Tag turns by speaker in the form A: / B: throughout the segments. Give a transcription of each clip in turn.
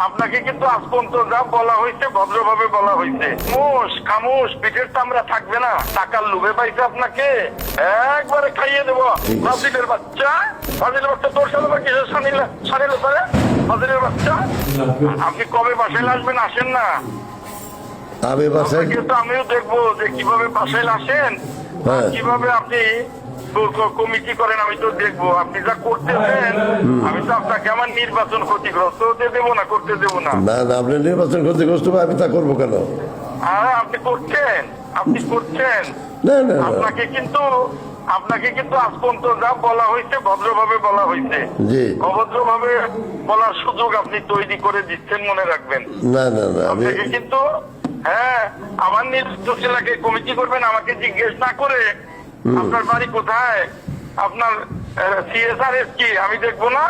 A: আপনাকে কিন্তু আজ পর্যন্ত যা বলা হয়েছে ভদ্রভাবে বলা হয়েছে। খামোশ পিঠের চামড়া থাকবে না। টাকার লোভে পাইছে আপনাকে, একবারে খাইয়ে দেবো। ফাজিলের বাচ্চা তোর সাথে আবার কিসের সানিল পারে? ফাজিলের বাচ্চা, আপনি কবে বাসায় আসবেন? আসেন না, কিন্তু আমিও দেখবো যে কিভাবে বাসায় আসেন, কিভাবে আপনি কমিটি করেন। আমি তো দেখবো আপনি যা করতেছেন। আমি তো আপনাকে আমার নির্বাচন ক্ষতিগ্রস্ত হতে দেবো না, করতে দেবো না।
B: না আপনি নির্বাচন ক্ষতিগ্রস্ত আমি তা করবো কেন?
A: আপনি করছেন। আপনাকে কিন্তু আজ পর্যন্ত যা বলা হয়েছে ভদ্রভাবে বলা হয়েছে। অভদ্রভাবে বলার সুযোগ আপনি তৈরি করে দিচ্ছেন, মনে রাখবেন। আপনাকে কিন্তু আমার নির্বাচন এলাকায় কমিটি করবেন আমাকে জিজ্ঞেস না করে। আপনার বাড়ি কোথায়, আপনার CSR কি আমি দেখবো না?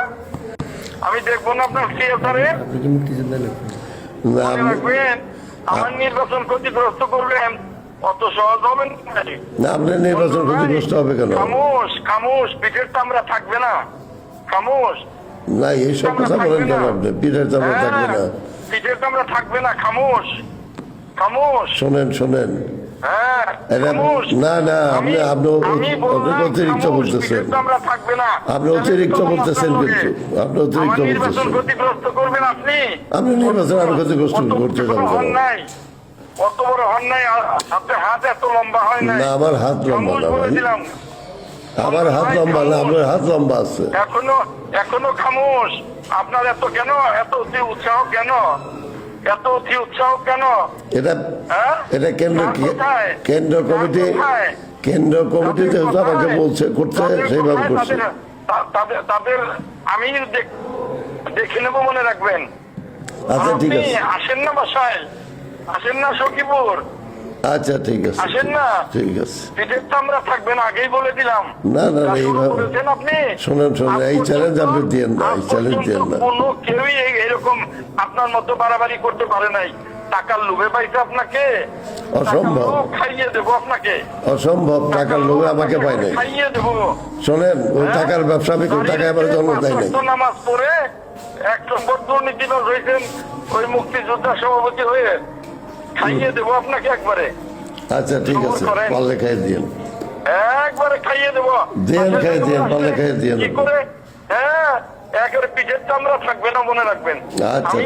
A: আপনার CSR মনে রাখবেন। আমার নির্বাচন ক্ষতিগ্রস্ত করবেন, অত সহজ হবে না।
B: আপনার নির্বাচন ক্ষতিগ্রস্ত হবে কেন?
A: খামোশ পিঠের চামড়া থাকবে না। খামোশ
B: না, এইসব কথা বলেন কেন আপনি? পিঠের চামড়া থাকবে না,
A: পিঠের চামড়া থাকবে না। খামোশ
B: শোনেন আপনি অতিরিক্ত বলতেছেন। আপনি অতিরিক্ত বলতেছেন, কিন্তু আপনি অতিরিক্ত বলতেছেন।
A: ক্ষতিগ্রস্ত করবেন
B: আপনি নির্বাচন আমি ক্ষতিগ্রস্ত করতে যাবো
A: নাই। অত বড় হন নাই, আপনার হাত এত লম্বা হয় না।
B: আমার হাত লম্বা না ভাই, আমার হাত লম্বা না, আপনার হাত লম্বা আছে।
A: এখনো খামোশ। আপনার এত উৎসাহ কেন?
B: এটা কেন্দ্র কমিটি যেহেতু আমাকে বলছে করতে, সেইভাবে করছে।
A: তাদের আমি দেখে নেবো, মনে রাখবেন।
B: আচ্ছা ঠিক আছে,
A: আসেন না বাসায়, আসেন না সখীপুর।
B: আচ্ছা ঠিক আছে,
A: আসেন না,
B: ঠিক আছে।
A: পিঠের চামড়া থাকবে না, আগেই বলে দিলাম।
B: না এইভাবে
A: আপনি
B: শোনেন, এই চ্যালেঞ্জ আপনি দিয়েন না, এই চ্যালেঞ্জ দিয়েন না।
A: কোনো কেউই এরকম আপনার মতো বাড়াবাড়ি করতে পারে নাই। টাকার লোভে পাইছে আপনাকে,
B: অসম্ভব।
A: খাইয়ে দেবো আপনাকে,
B: অসম্ভব। টাকার লোভে আমাকে পাই নাই,
A: খাইয়ে দেবো।
B: শোনেন, ওই টাকার ব্যবসা আমি টাকা আমার জন্ম দেয় নাই।
A: নামাজ পড়ে 1 নম্বর দুর্নীতিবাজ হয়েছেন, ওই মুক্তিযোদ্ধা সভাপতি হয়ে খাইয়ে দেবো আপনাকে একবারে।
B: আচ্ছা ঠিক আছে, পারলে খাইয়ে দিন,
A: একবারে খাইয়ে দেবো।
B: খাইয়ে দিন, পারলে খাইয়ে দিন।
A: কি করে? একেবারে পিঠের চামড়া থাকবে না, মনে রাখবেন।
B: আচ্ছা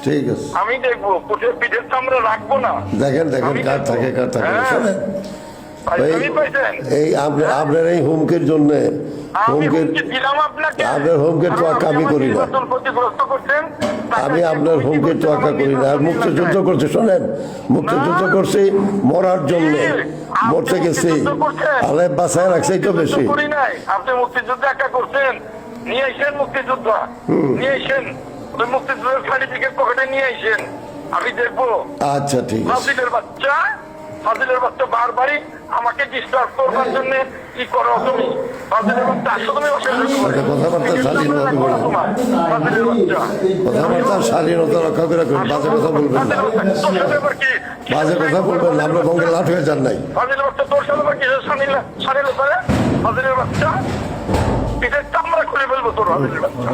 B: ঠিক আছে,
A: আমি দেখবো পিঠের চামড়া রাখবো না।
B: দেখেন কার থাকে। এই আপনার এই হুমকির জন্য আপনার হুমকির তোয়াক্কা আমি করি না। আমি আপনার হুমকির তোয়াক্কা করি না। আর মুক্তিযুদ্ধ করছি, শোনেন, মুক্তিযুদ্ধ করছি মরার জন্য, মরতে গেছি, আল্লাহ বাঁচায় রাখছেই তো বেশি।
A: আপনি মুক্তিযুদ্ধ একা করছেন, নিয়ে আইসেন মুক্তিযুদ্ধ, নিয়ে আইসেন ওই মুক্তিযুদ্ধের সার্টিফিকেট পকেটে নিয়ে আইসেন, আমি দেখবো।
B: আচ্ছা ঠিক আছে।
A: ফাজিলের বাচ্চা বারবারই আমাকে ডিস্টার্ব করবার জন্য কি করো তুমি? ফাজিলের বাচ্চা আসো, তুমি
B: কথাবার্তা স্বাধীনভাবে বলবেন, কথাবার্তা স্বাধীনতা রক্ষা করে রাখবেন। বাজে কথা বলবেন না, বাজে কথা বলবেন না। আপনার বঙ্গে লাট হয়ে যান নাই।
A: ফাজিলের বাচ্চা তোর সাথে আবার কিসের সানিল পারে? ফাজিলের বাচ্চা পিঠের চামড়া খুলে ফেলবো তোর। ফাজিলের বাচ্চা